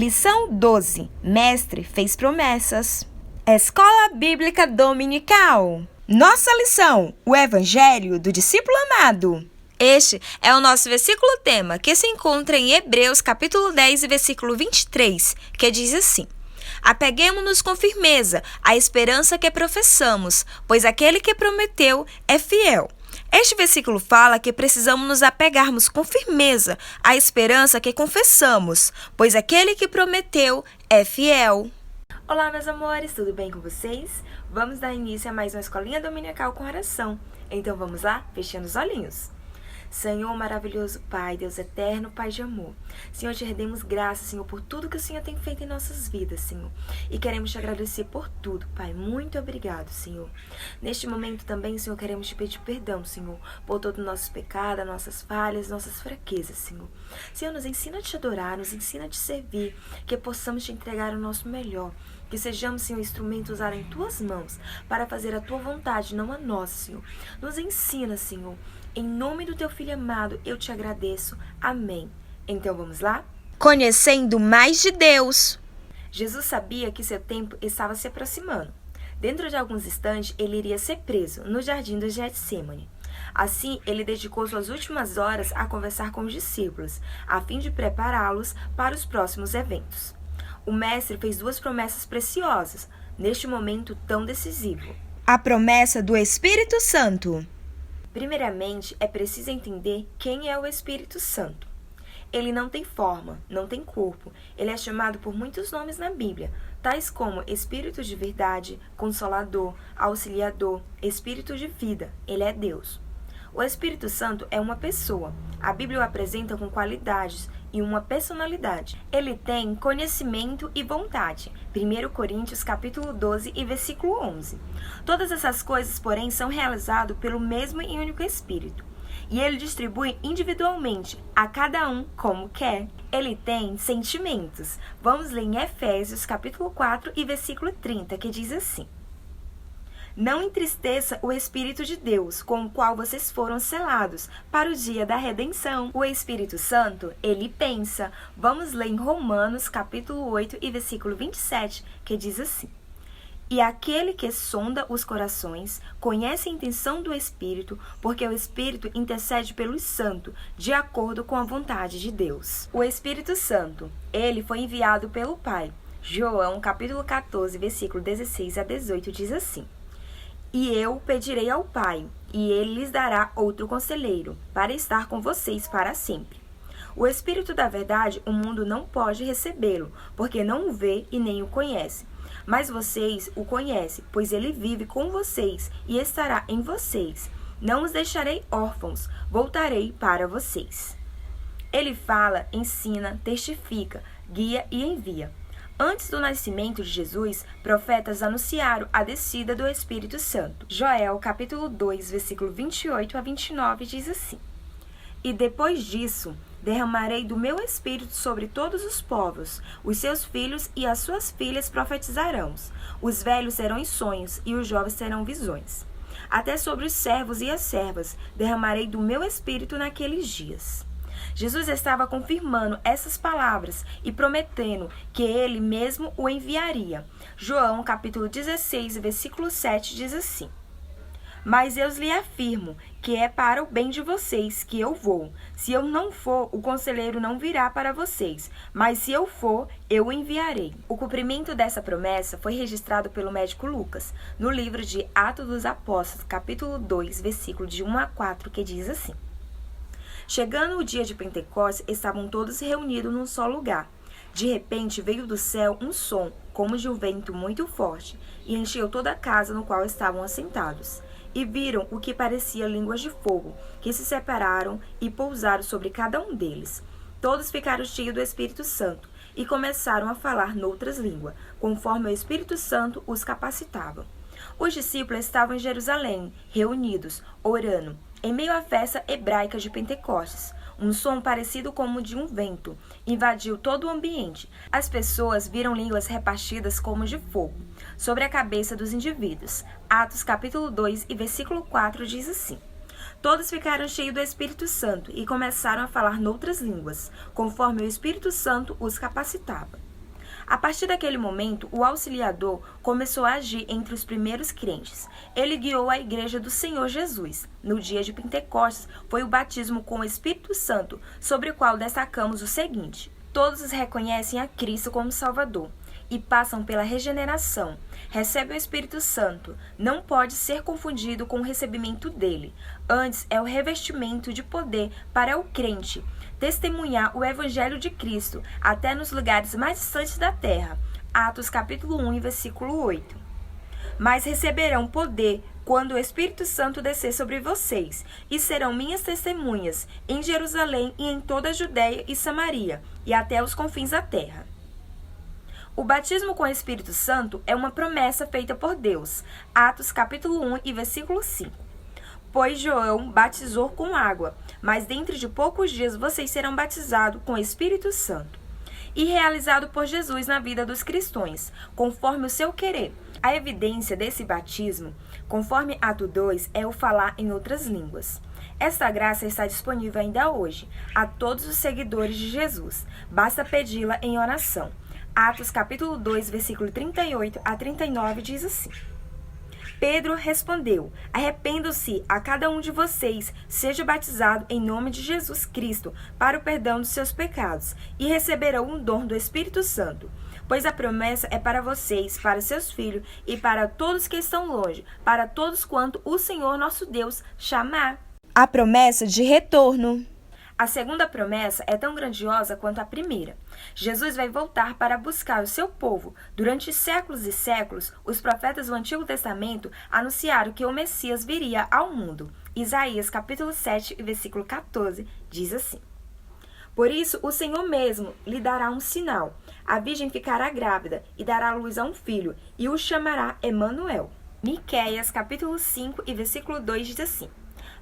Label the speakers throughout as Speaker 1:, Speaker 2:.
Speaker 1: Lição 12. Mestre fez promessas. Escola Bíblica Dominical. Nossa lição, o Evangelho do Discípulo Amado. Este é o nosso versículo tema, que se encontra em Hebreus capítulo 10 e versículo 23, que diz assim: Apeguemo-nos com firmeza à esperança que professamos, pois aquele que prometeu é fiel. Este versículo fala que precisamos nos apegarmos com firmeza à esperança que confessamos, pois aquele que prometeu é fiel. Olá, meus amores, tudo bem com vocês? Vamos dar início a mais uma escolinha dominical com oração. Então vamos lá? Fechando os olhinhos. Senhor maravilhoso Pai, Deus eterno, Pai de amor. Senhor, te rendemos graças, Senhor, por tudo que o Senhor tem feito em nossas vidas, Senhor. E queremos te agradecer por tudo, Pai. Muito obrigado, Senhor. Neste momento também, Senhor, queremos te pedir perdão, Senhor, por todos os nossos pecados, nossas falhas, nossas fraquezas, Senhor. Senhor, nos ensina a te adorar, nos ensina a te servir, que possamos te entregar o nosso melhor. Que sejamos, Senhor, instrumentos usados em Tuas mãos para fazer a Tua vontade, não a nossa, Senhor. Nos ensina, Senhor. Em nome do Teu Filho amado, eu te agradeço. Amém. Então vamos lá? Conhecendo mais de Deus. Jesus sabia que seu tempo estava se aproximando. Dentro de alguns instantes, ele iria ser preso no jardim do Getsêmani. Assim, ele dedicou suas últimas horas a conversar com os discípulos, a fim de prepará-los para os próximos eventos. O mestre fez duas promessas preciosas, neste momento tão decisivo. A promessa do Espírito Santo. Primeiramente, é preciso entender quem é o Espírito Santo. Ele não tem forma, não tem corpo. Ele é chamado por muitos nomes na Bíblia, tais como Espírito de verdade, Consolador, Auxiliador, Espírito de vida. Ele é Deus. O Espírito Santo é uma pessoa. A Bíblia o apresenta com qualidades e uma personalidade. Ele tem conhecimento e vontade. 1 Coríntios capítulo 12 e versículo 11. Todas essas coisas, porém, são realizadas pelo mesmo e único Espírito. E ele distribui individualmente a cada um como quer. Ele tem sentimentos. Vamos ler em Efésios capítulo 4 e versículo 30, que diz assim: Não entristeça o Espírito de Deus, com o qual vocês foram selados para o dia da redenção. O Espírito Santo, ele pensa. Vamos ler em Romanos, capítulo 8 e versículo 27, que diz assim: E aquele que sonda os corações conhece a intenção do Espírito, porque o Espírito intercede pelos santos, de acordo com a vontade de Deus. O Espírito Santo, ele foi enviado pelo Pai. João, capítulo 14, versículo 16 a 18, diz assim: E eu pedirei ao Pai, e ele lhes dará outro conselheiro, para estar com vocês para sempre. O Espírito da verdade, o mundo não pode recebê-lo, porque não o vê e nem o conhece. Mas vocês o conhecem, pois ele vive com vocês e estará em vocês. Não os deixarei órfãos, voltarei para vocês. Ele fala, ensina, testifica, guia e envia. Antes do nascimento de Jesus, profetas anunciaram a descida do Espírito Santo. Joel, capítulo 2, versículo 28 a 29, diz assim: E depois disso, derramarei do meu Espírito sobre todos os povos. Os seus filhos e as suas filhas profetizarão. Os velhos terão em sonhos e os jovens terão visões. Até sobre os servos e as servas derramarei do meu Espírito naqueles dias. Jesus estava confirmando essas palavras e prometendo que ele mesmo o enviaria. João, capítulo 16, versículo 7, diz assim: Mas eu lhe afirmo que é para o bem de vocês que eu vou. Se eu não for, o conselheiro não virá para vocês, mas se eu for, eu o enviarei. O cumprimento dessa promessa foi registrado pelo médico Lucas, no livro de Atos dos Apóstolos, capítulo 2, versículo de 1 a 4, que diz assim: Chegando o dia de Pentecostes, estavam todos reunidos num só lugar. De repente veio do céu um som, como de um vento muito forte, e encheu toda a casa no qual estavam assentados. E viram o que parecia línguas de fogo, que se separaram e pousaram sobre cada um deles. Todos ficaram cheios do Espírito Santo e começaram a falar noutras línguas, conforme o Espírito Santo os capacitava. Os discípulos estavam em Jerusalém, reunidos, orando, em meio à festa hebraica de Pentecostes. Um som parecido como de um vento invadiu todo o ambiente. As pessoas viram línguas repartidas como de fogo sobre a cabeça dos indivíduos. Atos capítulo 2 e versículo 4 diz assim: Todos ficaram cheios do Espírito Santo e começaram a falar noutras línguas, conforme o Espírito Santo os capacitava. A partir daquele momento, o Auxiliador começou a agir entre os primeiros crentes. Ele guiou a igreja do Senhor Jesus. No dia de Pentecostes, foi o batismo com o Espírito Santo, sobre o qual destacamos o seguinte: todos reconhecem a Cristo como Salvador e passam pela regeneração. Recebe o Espírito Santo. Não pode ser confundido com o recebimento dele. Antes, é o revestimento de poder para o crente testemunhar o Evangelho de Cristo até nos lugares mais distantes da terra. Atos capítulo 1, versículo 8. Mas receberão poder quando o Espírito Santo descer sobre vocês, e serão minhas testemunhas em Jerusalém e em toda a Judéia e Samaria, e até os confins da terra. O batismo com o Espírito Santo é uma promessa feita por Deus. Atos capítulo 1 e versículo 5. Pois João batizou com água, mas dentro de poucos dias vocês serão batizados com o Espírito Santo. E realizado por Jesus na vida dos cristãos, conforme o seu querer. A evidência desse batismo, conforme Atos 2, é o falar em outras línguas. Esta graça está disponível ainda hoje a todos os seguidores de Jesus. Basta pedi-la em oração. Atos capítulo 2, versículo 38 a 39 diz assim: Pedro respondeu: arrependam-se a cada um de vocês, seja batizado em nome de Jesus Cristo, para o perdão dos seus pecados, e receberão o dom do Espírito Santo. Pois a promessa é para vocês, para seus filhos e para todos que estão longe, para todos quanto o Senhor nosso Deus chamar. A promessa de retorno. A segunda promessa é tão grandiosa quanto a primeira. Jesus vai voltar para buscar o seu povo. Durante séculos e séculos, os profetas do Antigo Testamento anunciaram que o Messias viria ao mundo. Isaías capítulo 7, versículo 14, diz assim: Por isso, o Senhor mesmo lhe dará um sinal. A virgem ficará grávida e dará luz a um filho, e o chamará Emanuel. Miqueias capítulo 5 e versículo 2 diz assim: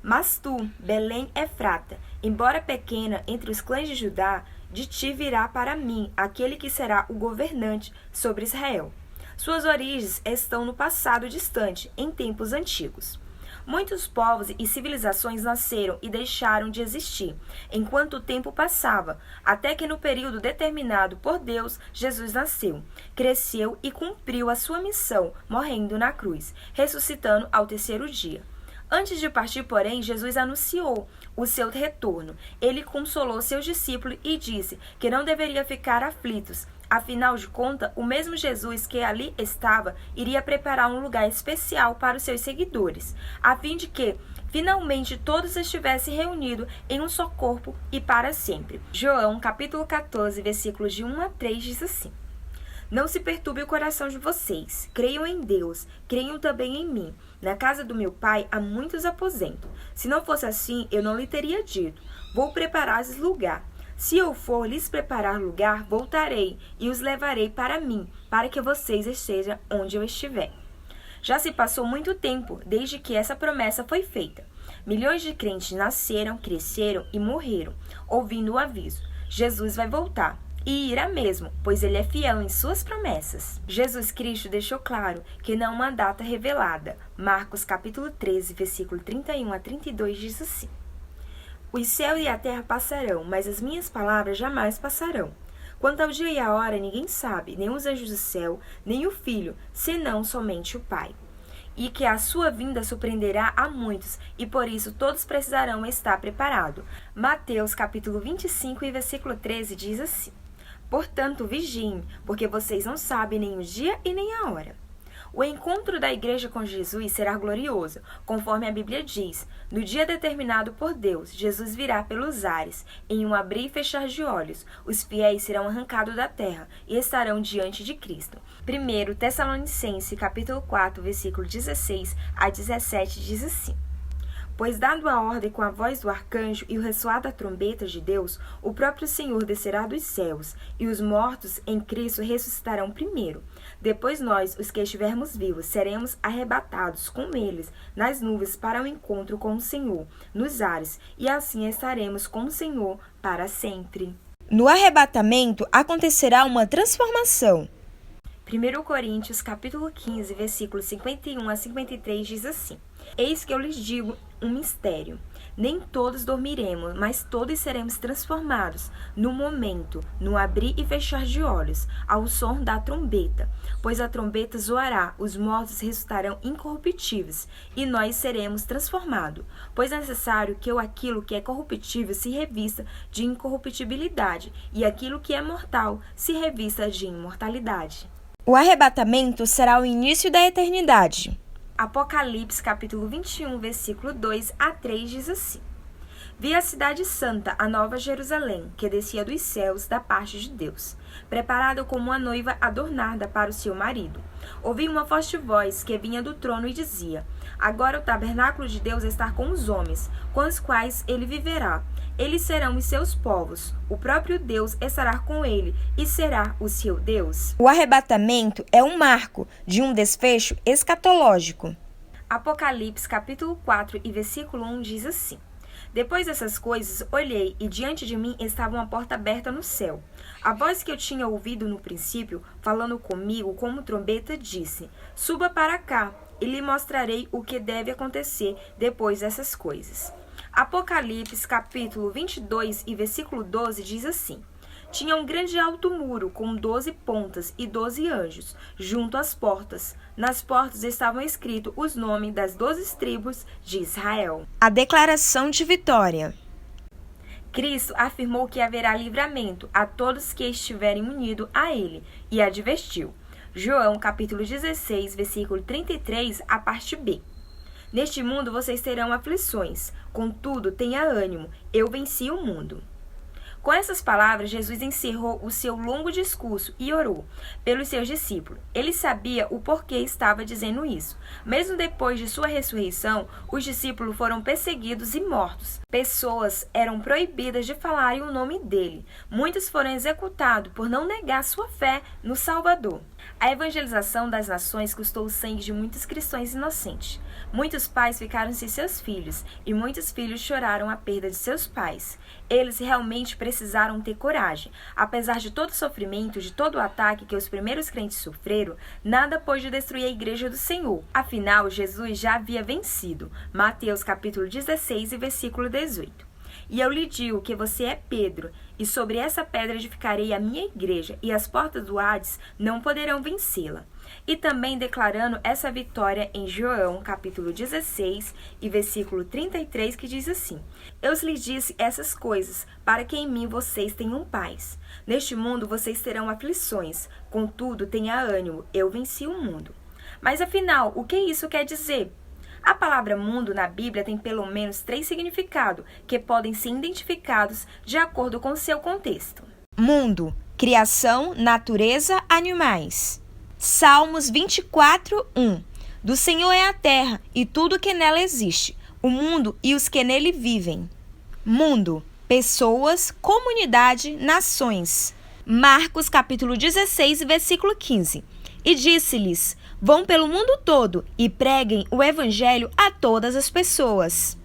Speaker 1: Mas tu, Belém Efrata, embora pequena entre os clãs de Judá, de ti virá para mim aquele que será o governante sobre Israel. Suas origens estão no passado distante, em tempos antigos. Muitos povos e civilizações nasceram e deixaram de existir, enquanto o tempo passava, até que no período determinado por Deus, Jesus nasceu, cresceu e cumpriu a sua missão, morrendo na cruz, ressuscitando ao terceiro dia. Antes de partir, porém, Jesus anunciou o seu retorno. Ele consolou seus discípulos e disse que não deveria ficar aflitos. Afinal de contas, o mesmo Jesus que ali estava iria preparar um lugar especial para os seus seguidores, a fim de que, finalmente, todos estivessem reunidos em um só corpo e para sempre. João, capítulo 14, versículos de 1 a 3, diz assim: Não se perturbe o coração de vocês. Creiam em Deus, creiam também em mim. Na casa do meu pai há muitos aposentos. Se não fosse assim, eu não lhe teria dito: Vou preparar-lhes lugar. Se eu for lhes preparar lugar, voltarei e os levarei para mim, para que vocês estejam onde eu estiver. Já se passou muito tempo desde que essa promessa foi feita. Milhões de crentes nasceram, cresceram e morreram, ouvindo o aviso: Jesus vai voltar. E irá mesmo, pois ele é fiel em suas promessas. Jesus Cristo deixou claro que não há uma data revelada. Marcos capítulo 13, versículo 31 a 32 diz assim: Os céus e a terra passarão, mas as minhas palavras jamais passarão. Quanto ao dia e à hora, ninguém sabe, nem os anjos do céu, nem o Filho, senão somente o Pai. E que a sua vinda surpreenderá a muitos, e por isso todos precisarão estar preparados. Mateus capítulo 25 e versículo 13 diz assim: Portanto, vigiem, porque vocês não sabem nem o dia e nem a hora. O encontro da igreja com Jesus será glorioso, conforme a Bíblia diz. No dia determinado por Deus, Jesus virá pelos ares, em um abrir e fechar de olhos. Os fiéis serão arrancados da terra e estarão diante de Cristo. 1 Tessalonicenses, capítulo 4, versículo 16 a 17, diz assim: Pois, dado a ordem com a voz do arcanjo e o ressoar da trombeta de Deus, o próprio Senhor descerá dos céus, e os mortos em Cristo ressuscitarão primeiro. Depois nós, os que estivermos vivos, seremos arrebatados com eles nas nuvens para o encontro com o Senhor, nos ares, e assim estaremos com o Senhor para sempre. No arrebatamento acontecerá uma transformação. 1 Coríntios, capítulo 15, versículos 51 a 53 diz assim: Eis que eu lhes digo um mistério. Nem todos dormiremos, mas todos seremos transformados, no momento, no abrir e fechar de olhos, ao som da trombeta. Pois a trombeta zoará, os mortos ressuscitarão incorruptíveis, e nós seremos transformados. Pois é necessário que aquilo que é corruptível se revista de incorruptibilidade, e aquilo que é mortal se revista de imortalidade.
Speaker 2: O arrebatamento será o início da eternidade.
Speaker 1: Apocalipse capítulo 21, versículo 2 a 3 diz assim: Vi a cidade santa, a nova Jerusalém, que descia dos céus da parte de Deus, preparada como uma noiva adornada para o seu marido. Ouvi uma forte voz que vinha do trono e dizia: Agora o tabernáculo de Deus está com os homens, com os quais ele viverá. Eles serão os seus povos. O próprio Deus estará com ele e será o seu Deus.
Speaker 2: O arrebatamento é um marco de um desfecho escatológico.
Speaker 1: Apocalipse capítulo 4 e versículo 1 diz assim: Depois dessas coisas, olhei, e diante de mim estava uma porta aberta no céu. A voz que eu tinha ouvido no princípio, falando comigo como trombeta, disse: Suba para cá, e lhe mostrarei o que deve acontecer depois dessas coisas. Apocalipse capítulo 22 e versículo 12 diz assim: Tinha um grande alto muro com 12 pontas e 12 anjos, junto às portas. Nas portas estavam escritos os nomes das 12 tribos de Israel.
Speaker 2: A declaração de vitória.
Speaker 1: Cristo afirmou que haverá livramento a todos que estiverem unidos a ele, e advertiu. João capítulo 16, versículo 33, a parte B. Neste mundo vocês terão aflições, contudo tenha ânimo, eu venci o mundo. Com essas palavras, Jesus encerrou o seu longo discurso e orou pelos seus discípulos. Ele sabia o porquê estava dizendo isso. Mesmo depois de sua ressurreição, os discípulos foram perseguidos e mortos. Pessoas eram proibidas de falarem o nome dele. Muitos foram executados por não negar sua fé no Salvador. A evangelização das nações custou o sangue de muitos cristãos inocentes. Muitos pais ficaram sem seus filhos, e muitos filhos choraram a perda de seus pais. Eles realmente precisaram ter coragem. Apesar de todo o sofrimento, de todo o ataque que os primeiros crentes sofreram, nada pôde destruir a igreja do Senhor. Afinal, Jesus já havia vencido. Mateus capítulo 16 e versículo 18. E eu lhe digo que você é Pedro, e sobre essa pedra edificarei a minha igreja, e as portas do Hades não poderão vencê-la. E também declarando essa vitória em João, capítulo 16, e versículo 33, que diz assim: Eu lhes disse essas coisas, para que em mim vocês tenham paz. Neste mundo vocês terão aflições, contudo tenha ânimo, eu venci o mundo. Mas afinal, o que isso quer dizer? A palavra mundo na Bíblia tem pelo menos 3 significados que podem ser identificados de acordo com seu contexto.
Speaker 2: Mundo, criação, natureza, animais. Salmos 24, 1. Do Senhor é a terra e tudo que nela existe, o mundo e os que nele vivem. Mundo, pessoas, comunidade, nações. Marcos capítulo 16, versículo 15. E disse-lhes: Vão pelo mundo todo e preguem o evangelho a todas as pessoas.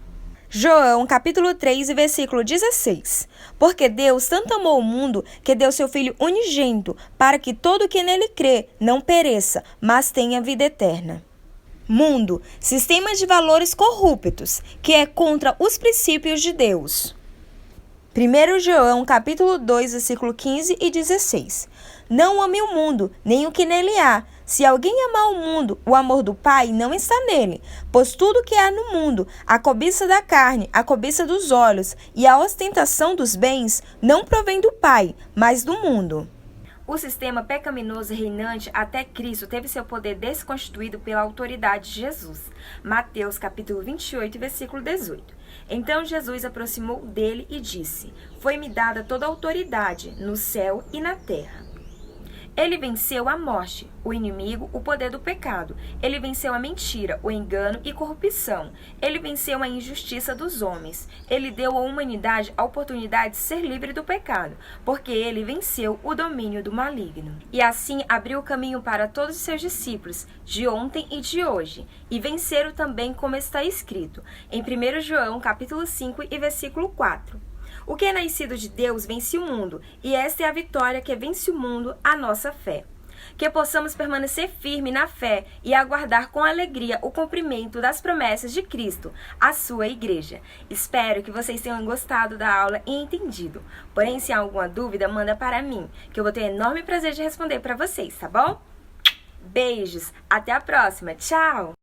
Speaker 2: João capítulo 3, versículo 16. Porque Deus tanto amou o mundo que deu seu Filho unigênito, para que todo que nele crê não pereça, mas tenha vida eterna. Mundo, sistema de valores corruptos, que é contra os princípios de Deus. 1 João capítulo 2, versículo 15 e 16. Não ame o mundo, nem o que nele há. Se alguém amar o mundo, o amor do Pai não está nele. Pois tudo que há no mundo, a cobiça da carne, a cobiça dos olhos e a ostentação dos bens, não provém do Pai, mas do mundo.
Speaker 1: O sistema pecaminoso reinante até Cristo teve seu poder desconstituído pela autoridade de Jesus. Mateus capítulo 28, versículo 18. Então Jesus aproximou dele e disse: Foi-me dada toda a autoridade no céu e na terra. Ele venceu a morte, o inimigo, o poder do pecado. Ele venceu a mentira, o engano e corrupção. Ele venceu a injustiça dos homens. Ele deu à humanidade a oportunidade de ser livre do pecado, porque ele venceu o domínio do maligno. E assim abriu o caminho para todos os seus discípulos, de ontem e de hoje, e venceram também como está escrito, em 1 João capítulo 5 e versículo 4. O que é nascido de Deus vence o mundo, e esta é a vitória que vence o mundo, a nossa fé. Que possamos permanecer firme na fé e aguardar com alegria o cumprimento das promessas de Cristo, a sua igreja. Espero que vocês tenham gostado da aula e entendido. Porém, se há alguma dúvida, manda para mim, que eu vou ter enorme prazer de responder para vocês, tá bom? Beijos, até a próxima, tchau!